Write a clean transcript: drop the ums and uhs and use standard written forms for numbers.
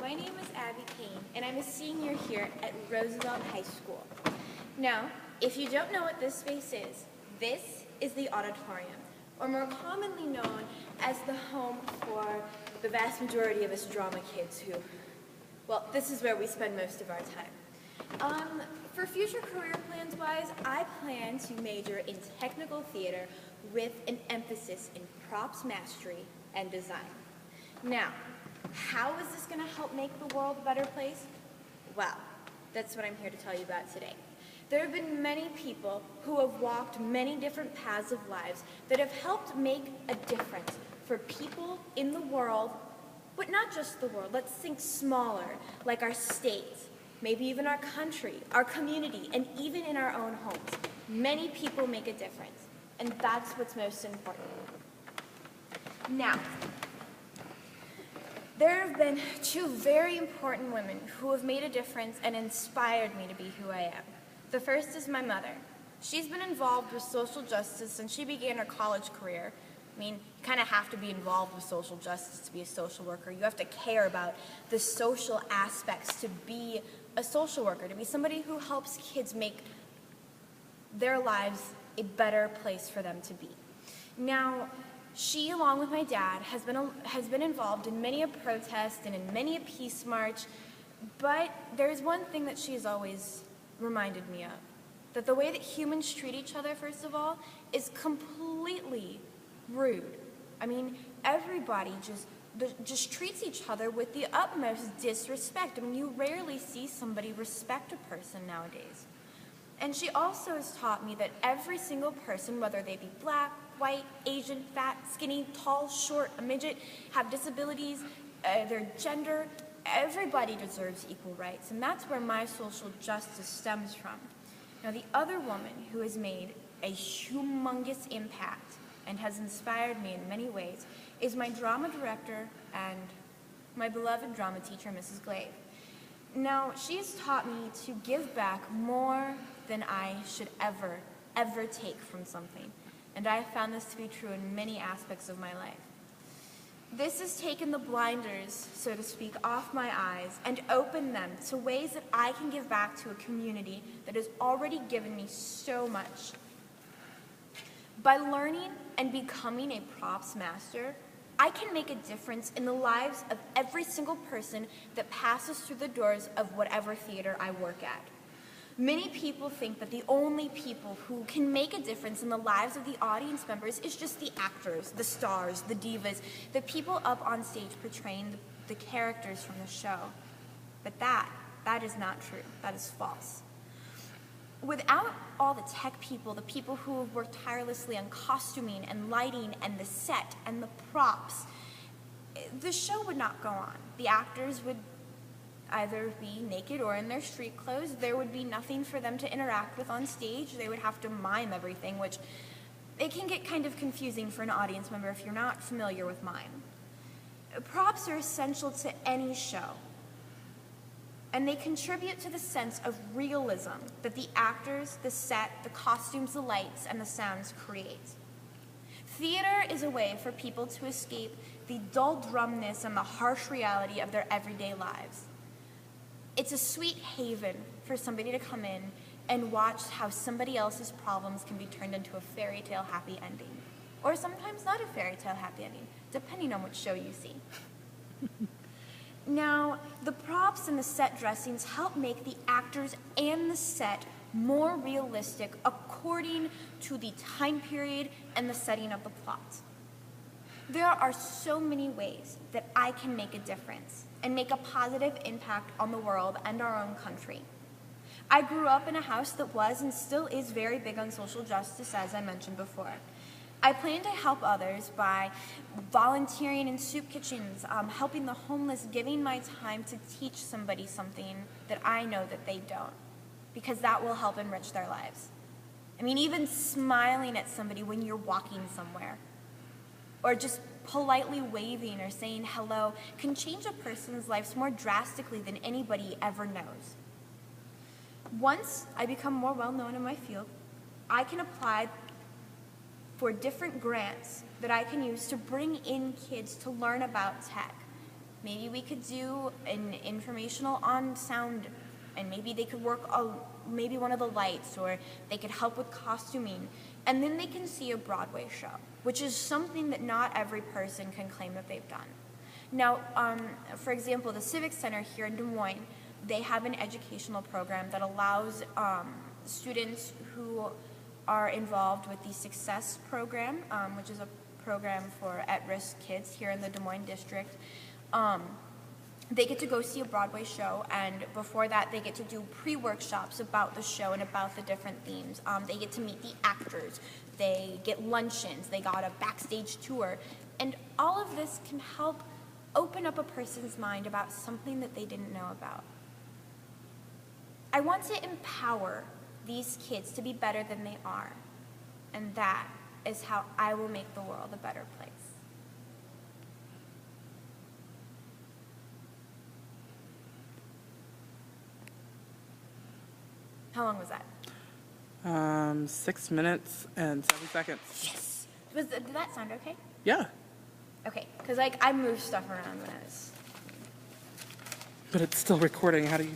my name is Abbie Cain, and I'm a senior here at Roosevelt High School. Now, if you don't know what this space is, this is the auditorium, or more commonly known as the home for the vast majority of us drama kids who, well, this is where we spend most of our time. For future career plans-wise, I plan to major in technical theater with an emphasis in props mastery and design. Now, how is this going to help make the world a better place? Well, that's what I'm here to tell you about today. There have been many people who have walked many different paths of lives that have helped make a difference for people in the world, but not just the world. Let's think smaller, like our state, maybe even our country, our community, and even in our own homes. Many people make a difference, and that's what's most important. Now, there have been two very important women who have made a difference and inspired me to be who I am. The first is my mother. She's been involved with social justice since she began her college career. I mean, you kind of have to be involved with social justice to be a social worker. You have to care about the social aspects to be a social worker, to be somebody who helps kids make their lives a better place for them to be. Now, she, along with my dad, has been involved in many a protest and in many a peace march, but there's one thing that she has always reminded me of, that the way that humans treat each other, first of all, is completely rude. I mean, everybody just treats each other with the utmost disrespect. I mean, you rarely see somebody respect a person nowadays. And she also has taught me that every single person, whether they be black, white, Asian, fat, skinny, tall, short, a midget, have disabilities, their gender, everybody deserves equal rights. And that's where my social justice stems from. Now, the other woman who has made a humongous impact and has inspired me in many ways is my drama director and my beloved drama teacher, Mrs. Glave. Now, she has taught me to give back more than I should ever take from something. And I have found this to be true in many aspects of my life. This has taken the blinders, so to speak, off my eyes and opened them to ways that I can give back to a community that has already given me so much. By learning and becoming a props master, I can make a difference in the lives of every single person that passes through the doors of whatever theater I work at. Many people think that the only people who can make a difference in the lives of the audience members is just the actors, the stars, the divas, the people up on stage portraying the characters from the show. But that is not true. That is false. Without all the tech people, the people who have worked tirelessly on costuming and lighting and the set and the props, the show would not go on. The actors would either be naked or in their street clothes. There would be nothing for them to interact with on stage. They would have to mime everything, which it can get kind of confusing for an audience member if you're not familiar with mime. Props are essential to any show, and they contribute to the sense of realism that the actors, the set, the costumes, the lights, and the sounds create. Theater is a way for people to escape the dull drumness and the harsh reality of their everyday lives. It's a sweet haven for somebody to come in and watch how somebody else's problems can be turned into a fairy tale happy ending. Or sometimes not a fairy tale happy ending, depending on which show you see. Now, the props and the set dressings help make the actors and the set more realistic according to the time period and the setting of the plot. There are so many ways that I can make a difference and make a positive impact on the world and our own country. I grew up in a house that was and still is very big on social justice, as I mentioned before. I plan to help others by volunteering in soup kitchens, helping the homeless, giving my time to teach somebody something that I know that they don't, because that will help enrich their lives. I mean, even smiling at somebody when you're walking somewhere, or just politely waving or saying hello can change a person's life more drastically than anybody ever knows. Once I become more well-known in my field, I can apply for different grants that I can use to bring in kids to learn about tech. Maybe we could do an informational on sound, and maybe they could work maybe one of the lights, or they could help with costuming. And then they can see a Broadway show, which is something that not every person can claim that they've done. Now, for example, the Civic Center here in Des Moines, they have an educational program that allows students who are involved with the Success Program, which is a program for at-risk kids here in the Des Moines district. They get to go see a Broadway show, and before that they get to do pre-workshops about the show and about the different themes. They get to meet the actors, they get luncheons, they got a backstage tour, and all of this can help open up a person's mind about something that they didn't know about. I want to empower these kids to be better than they are, and that is how I will make the world a better place. How long was that? 6 minutes and 7 seconds. Yes! Did that sound okay? Yeah, Okay, because I moved stuff around when I was... but it's still recording. How do you...